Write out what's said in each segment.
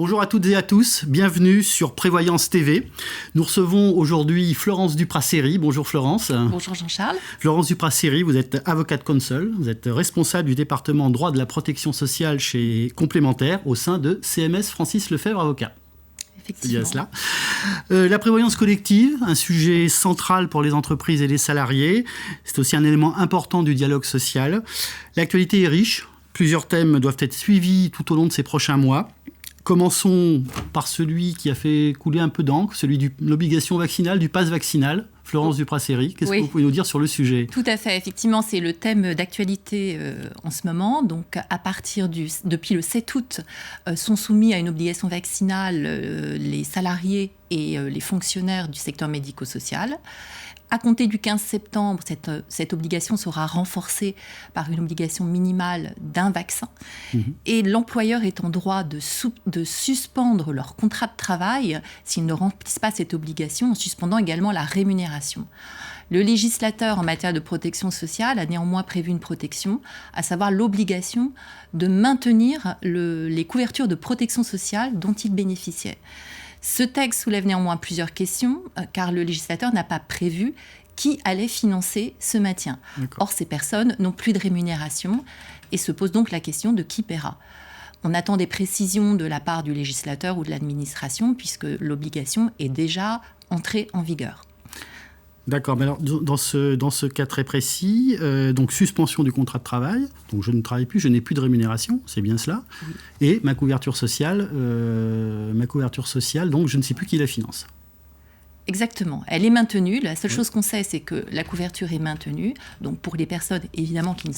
Bonjour à toutes et à tous, bienvenue sur Prévoyance TV. Nous recevons aujourd'hui Florence Duprat-Séry. Bonjour Florence. Bonjour Jean-Charles. Florence Duprat-Séry, vous êtes avocate consul, vous êtes responsable du département droit de la protection sociale chez Complémentaire au sein de CMS Francis Lefebvre Avocat. Effectivement. C'est bien cela. La prévoyance collective, un sujet central pour les entreprises et les salariés. C'est aussi un élément important du dialogue social. L'actualité est riche. Plusieurs thèmes doivent être suivis tout au long de ces prochains mois. Commençons par celui qui a fait couler un peu d'encre, celui de l'obligation vaccinale, du pass vaccinal. Florence Duprat-Séry, qu'est-ce que vous pouvez nous dire sur le sujet ? Tout à fait, effectivement, c'est le thème d'actualité en ce moment. Donc, depuis le 7 août, sont soumis à une obligation vaccinale les salariés et les fonctionnaires du secteur médico-social. À compter du 15 septembre, cette obligation sera renforcée par une obligation minimale d'un vaccin. Et l'employeur est en droit de suspendre leur contrat de travail s'ils ne remplissent pas cette obligation, en suspendant également la rémunération. Le législateur en matière de protection sociale a néanmoins prévu une protection, à savoir l'obligation de maintenir les couvertures de protection sociale dont ils bénéficiaient. Ce texte soulève néanmoins plusieurs questions, car le législateur n'a pas prévu qui allait financer ce maintien. Or, ces personnes n'ont plus de rémunération et se pose donc la question de qui paiera. On attend des précisions de la part du législateur ou de l'administration, puisque l'obligation est déjà entrée en vigueur. D'accord, mais alors dans ce cas très précis, donc suspension du contrat de travail, donc je ne travaille plus, je n'ai plus de rémunération, c'est bien cela, et ma couverture sociale, donc je ne sais plus qui la finance. Exactement, elle est maintenue. La seule chose qu'on sait, c'est que la couverture est maintenue. Donc pour les personnes, évidemment, qui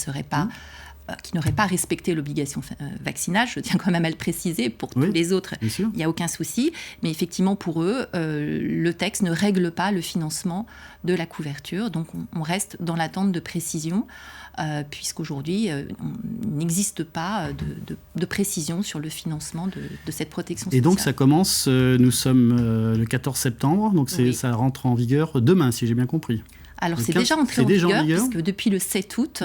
n'auraient pas respecté l'obligation vaccinale, je tiens quand même à le préciser, pour tous les autres, il n'y a aucun souci. Mais effectivement, pour eux, le texte ne règle pas le financement de la couverture. Donc on reste dans l'attente de précision, puisqu'aujourd'hui, il n'existe pas de précision sur le financement de cette protection sociale. Et donc ça commence, nous sommes le 14 septembre, donc ça rentre en vigueur demain, si j'ai bien compris. Alors, c'est déjà entré en vigueur, puisque depuis le 7 août,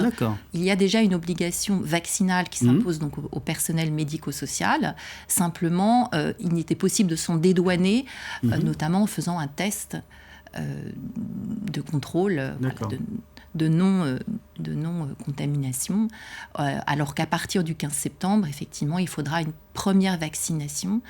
il y a déjà une obligation vaccinale qui s'impose donc au personnel médico-social. Simplement, il n'était possible de s'en dédouaner, notamment en faisant un test de contrôle de non-contamination, alors qu'à partir du 15 septembre, effectivement, il faudra une première vaccination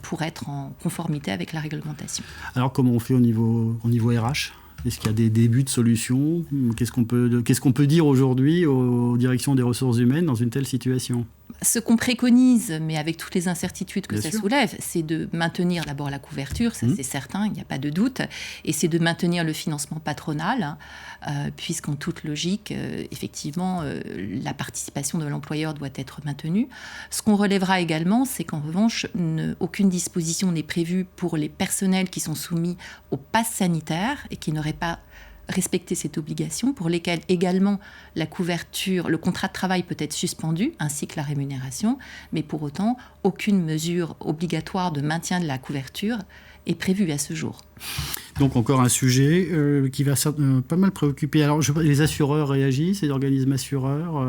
pour être en conformité avec la réglementation. Alors, comment on fait au niveau RH ? Est-ce qu'il y a des débuts de solutions ? Qu'est-ce qu'on peut dire aujourd'hui aux directions des ressources humaines dans une telle situation ? Ce qu'on préconise, mais avec toutes les incertitudes que ça soulève, c'est de maintenir d'abord la couverture, ça c'est certain, il n'y a pas de doute, et c'est de maintenir le financement patronal, puisqu'en toute logique, effectivement, la participation de l'employeur doit être maintenue. Ce qu'on relèvera également, c'est qu'en revanche, aucune disposition n'est prévue pour les personnels qui sont soumis au pass sanitaire et qui n'auraient pas respecter cette obligation, pour lesquelles également la couverture, le contrat de travail peut être suspendu, ainsi que la rémunération, mais pour autant, aucune mesure obligatoire de maintien de la couverture est prévue à ce jour. Donc encore un sujet qui va pas mal préoccuper. Alors les assureurs réagissent, les organismes assureurs.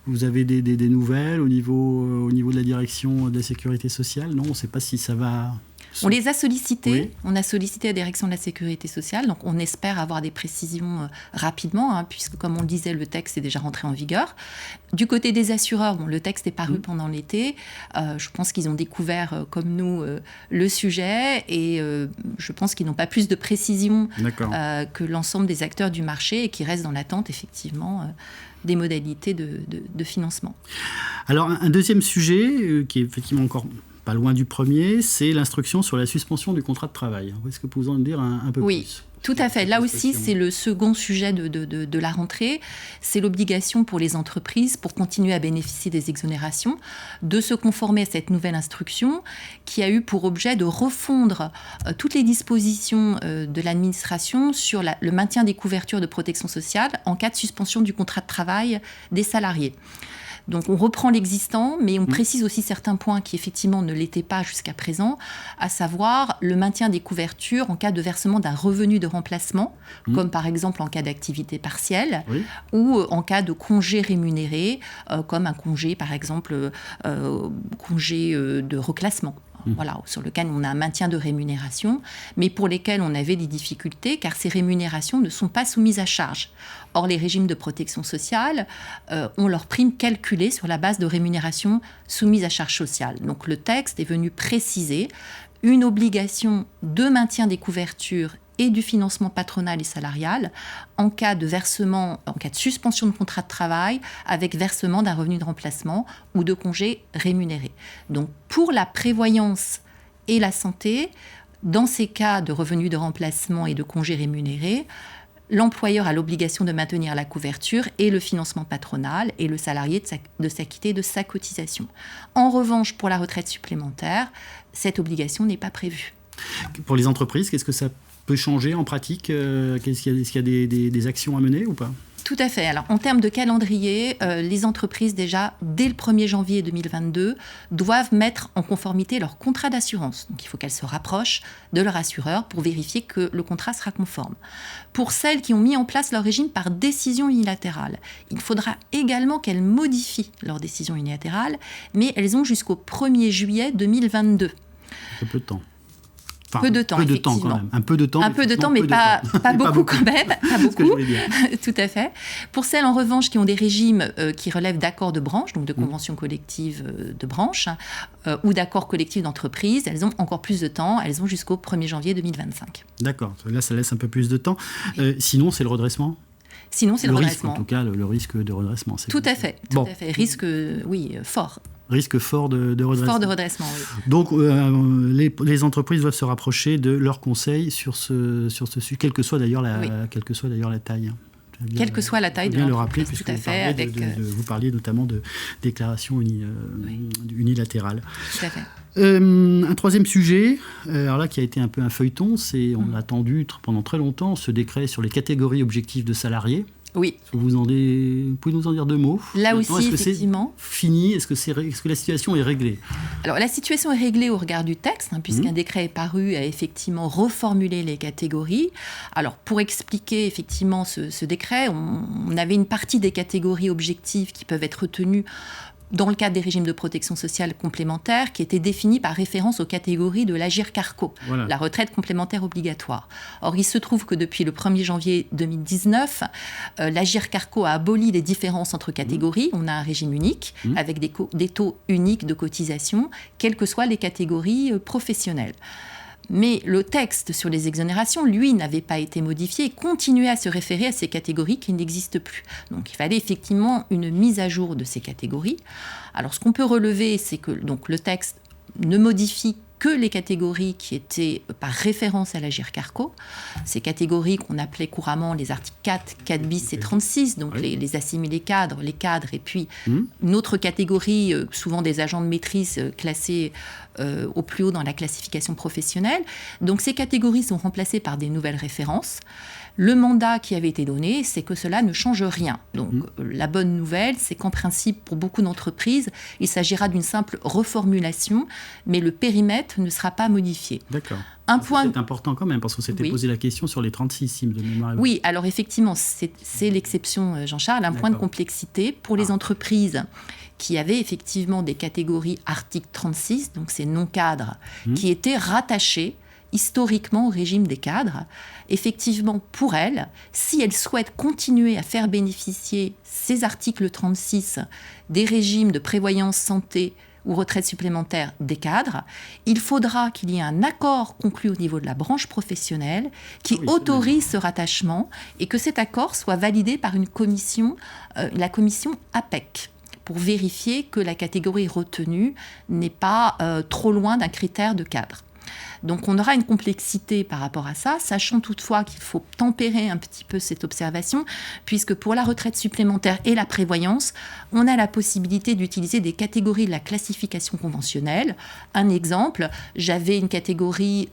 Vous avez des nouvelles au niveau de la direction de la sécurité sociale ? Non, on ne sait pas si ça va. On les a sollicités, on a sollicité la direction de la sécurité sociale, donc on espère avoir des précisions rapidement, puisque comme on le disait, le texte est déjà rentré en vigueur. Du côté des assureurs, le texte est paru pendant l'été, je pense qu'ils ont découvert, comme nous, le sujet, et je pense qu'ils n'ont pas plus de précisions que l'ensemble des acteurs du marché, et qui restent dans l'attente, effectivement, des modalités de financement. Alors, un deuxième sujet, qui est effectivement encore pas loin du premier, c'est l'instruction sur la suspension du contrat de travail. Est-ce que vous pouvez en dire un peu plus ? Tout à fait. Là aussi, c'est le second sujet de la rentrée. C'est l'obligation pour les entreprises, pour continuer à bénéficier des exonérations, de se conformer à cette nouvelle instruction qui a eu pour objet de refondre toutes les dispositions de l'administration sur le maintien des couvertures de protection sociale en cas de suspension du contrat de travail des salariés. Donc on reprend l'existant, mais on précise aussi certains points qui effectivement ne l'étaient pas jusqu'à présent, à savoir le maintien des couvertures en cas de versement d'un revenu de remplacement, comme par exemple en cas d'activité partielle, ou en cas de congé rémunéré, comme un congé par exemple, congé de reclassement. Voilà, sur lequel on a un maintien de rémunération, mais pour lesquels on avait des difficultés, car ces rémunérations ne sont pas soumises à charge. Or, les régimes de protection sociale ont leurs primes calculées sur la base de rémunérations soumises à charge sociale. Donc, le texte est venu préciser une obligation de maintien des couvertures et du financement patronal et salarial en cas de versement, en cas de suspension de contrat de travail avec versement d'un revenu de remplacement ou de congé rémunéré. Donc pour la prévoyance et la santé, dans ces cas de revenus de remplacement et de congé rémunéré, l'employeur a l'obligation de maintenir la couverture et le financement patronal et le salarié de s'acquitter de sa cotisation. En revanche, pour la retraite supplémentaire, cette obligation n'est pas prévue. Pour les entreprises, qu'est-ce que ça peut changer en pratique? Est-ce qu'il y a des actions à mener ou pas? Tout à fait. Alors, en termes de calendrier, les entreprises, déjà, dès le 1er janvier 2022, doivent mettre en conformité leur contrat d'assurance. Donc, il faut qu'elles se rapprochent de leur assureur pour vérifier que le contrat sera conforme. Pour celles qui ont mis en place leur régime par décision unilatérale, il faudra également qu'elles modifient leur décision unilatérale, mais elles ont jusqu'au 1er juillet 2022. Un peu de temps. Enfin, peu de temps, effectivement. Quand même. Un peu de temps, mais pas beaucoup quand même. Pas beaucoup. Tout à fait. Pour celles, en revanche, qui ont des régimes qui relèvent d'accords de branche, donc de conventions collectives de branche, ou d'accords collectifs d'entreprise, elles ont encore plus de temps. Elles ont jusqu'au 1er janvier 2025. D'accord. Là, ça laisse un peu plus de temps. Sinon, c'est le redressement? Sinon, c'est le redressement. Risque, en tout cas, le risque de redressement. Tout à fait. Risque, fort. Risque fort de redressement. Fort de redressement, oui. Donc, les entreprises doivent se rapprocher de leurs conseils sur ce sujet, quelle que soit d'ailleurs la taille. Quelle que soit la taille de l'entreprise. Bien le rappeler, puisque tout à fait, vous parliez notamment de déclaration unilatérale. Tout à fait. Un troisième sujet, alors là qui a été un peu un feuilleton, c'est on a attendu pendant très longtemps ce décret sur les catégories objectives de salariés. Oui. Vous pouvez nous en dire deux mots? Là aussi, effectivement. C'est fini? Est-ce que la situation est réglée? Alors, la situation est réglée au regard du texte, puisqu'un décret est paru à effectivement reformuler les catégories. Alors, pour expliquer effectivement ce décret, on avait une partie des catégories objectives qui peuvent être retenues dans le cadre des régimes de protection sociale complémentaires qui étaient définis par référence aux catégories de l'Agirc-Arrco, la retraite complémentaire obligatoire. Or, il se trouve que depuis le 1er janvier 2019, l'Agirc-Arrco a aboli les différences entre catégories. On a un régime unique avec des taux uniques de cotisation, quelles que soient les catégories professionnelles. Mais le texte sur les exonérations, lui, n'avait pas été modifié et continuait à se référer à ces catégories qui n'existent plus. Donc, il fallait effectivement une mise à jour de ces catégories. Alors, ce qu'on peut relever, c'est que donc, le texte ne modifie que les catégories qui étaient par référence à l'Agirc-Arrco. Ces catégories qu'on appelait couramment les articles 4, 4 bis et 36, donc les assimilés cadres, les cadres, et puis une autre catégorie, souvent des agents de maîtrise classés au plus haut dans la classification professionnelle. Donc ces catégories sont remplacées par des nouvelles références. Le mandat qui avait été donné, c'est que cela ne change rien. Donc la bonne nouvelle, c'est qu'en principe, pour beaucoup d'entreprises, il s'agira d'une simple reformulation, mais le périmètre ne sera pas modifié. D'accord. C'est important quand même, parce qu'on s'était posé la question sur les 36 cimes de mémoire. Oui, alors effectivement, c'est l'exception, Jean-Charles, un point de complexité pour les entreprises qui avaient effectivement des catégories article 36, donc ces non-cadres, qui étaient rattachés historiquement au régime des cadres. Effectivement, pour elles, si elles souhaitent continuer à faire bénéficier ces articles 36 des régimes de prévoyance santé ou retraite supplémentaire des cadres, il faudra qu'il y ait un accord conclu au niveau de la branche professionnelle qui autorise ce rattachement et que cet accord soit validé par une commission, la commission APEC, pour vérifier que la catégorie retenue n'est pas trop loin d'un critère de cadre. Donc on aura une complexité par rapport à ça, sachant toutefois qu'il faut tempérer un petit peu cette observation, puisque pour la retraite supplémentaire et la prévoyance, on a la possibilité d'utiliser des catégories de la classification conventionnelle. Un exemple, j'avais une catégorie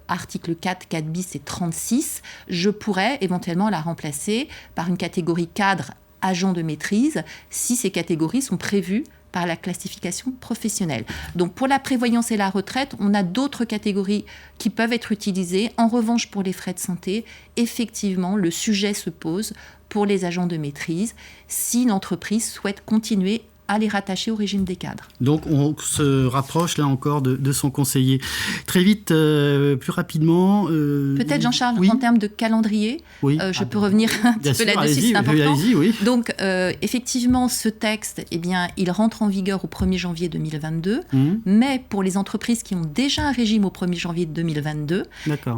article 4, 4 bis et 36, je pourrais éventuellement la remplacer par une catégorie cadre agent de maîtrise si ces catégories sont prévues par la classification professionnelle. Donc pour la prévoyance et la retraite, on a d'autres catégories qui peuvent être utilisées. En revanche, pour les frais de santé, effectivement, le sujet se pose pour les agents de maîtrise si l'entreprise souhaite continuer à les rattacher au régime des cadres. Donc on se rapproche là encore de son conseiller. Très vite, plus rapidement... Peut-être Jean-Charles, oui. En termes de calendrier, je peux revenir un petit peu là-dessus, c'est important. Oui. Donc effectivement, ce texte, il rentre en vigueur au 1er janvier 2022, mais pour les entreprises qui ont déjà un régime au 1er janvier 2022,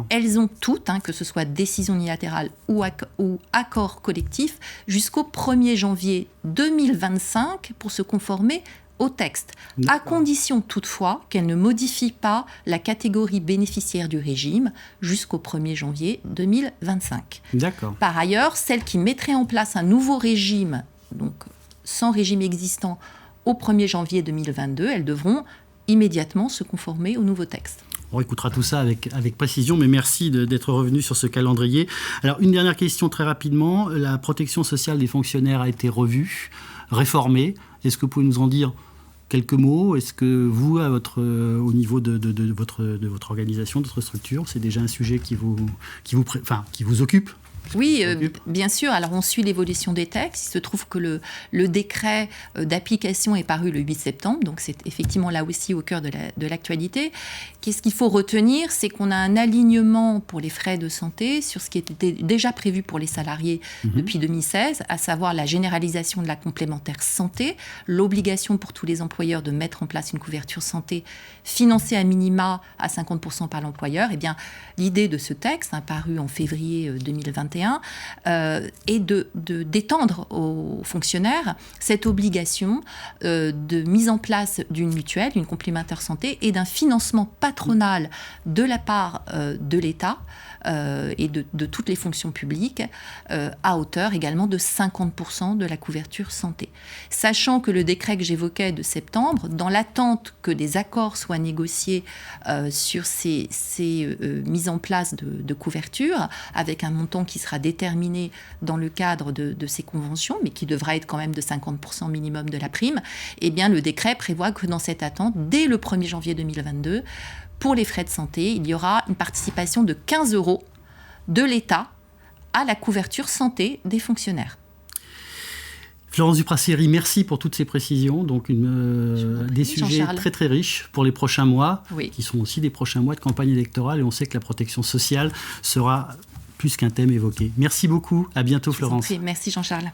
elles ont toutes, que ce soit décision unilatérale ou accord collectif, jusqu'au 1er janvier 2025 pour se conformer au texte, à condition toutefois qu'elle ne modifie pas la catégorie bénéficiaire du régime jusqu'au 1er janvier 2025. D'accord. Par ailleurs, celles qui mettraient en place un nouveau régime, donc sans régime existant, au 1er janvier 2022, elles devront immédiatement se conformer au nouveau texte. On écoutera tout ça avec précision, mais merci d'être revenu sur ce calendrier. Alors, une dernière question très rapidement. La protection sociale des fonctionnaires a été revue, réformée. Est-ce que vous pouvez nous en dire quelques mots? Est-ce que vous, au niveau de votre organisation, de votre structure, c'est déjà un sujet qui vous occupe? Oui, bien sûr. Alors, on suit l'évolution des textes. Il se trouve que le décret d'application est paru le 8 septembre, donc c'est effectivement là aussi au cœur de l'actualité. Qu'est-ce qu'il faut retenir? C'est qu'on a un alignement pour les frais de santé sur ce qui était déjà prévu pour les salariés depuis 2016, à savoir la généralisation de la complémentaire santé, l'obligation pour tous les employeurs de mettre en place une couverture santé financée à minima à 50% par l'employeur. Eh bien, l'idée de ce texte, paru en février 2021, et d'étendre aux fonctionnaires cette obligation de mise en place d'une mutuelle, d'une complémentaire santé et d'un financement patronal de la part de l'État et de toutes les fonctions publiques à hauteur également de 50% de la couverture santé. Sachant que le décret que j'évoquais de septembre, dans l'attente que des accords soient négociés sur ces mises en place de couverture, avec un montant qui sera déterminé dans le cadre de ces conventions, mais qui devra être quand même de 50% minimum de la prime, eh bien le décret prévoit que dans cette attente, dès le 1er janvier 2022, pour les frais de santé, il y aura une participation de 15 € de l'État à la couverture santé des fonctionnaires. Florence Dupraseri, merci pour toutes ces précisions. Donc des sujets très très riches pour les prochains mois, qui sont aussi des prochains mois de campagne électorale. Et on sait que la protection sociale sera plus qu'un thème évoqué. Merci beaucoup. À bientôt, Florence. Merci, Jean-Charles.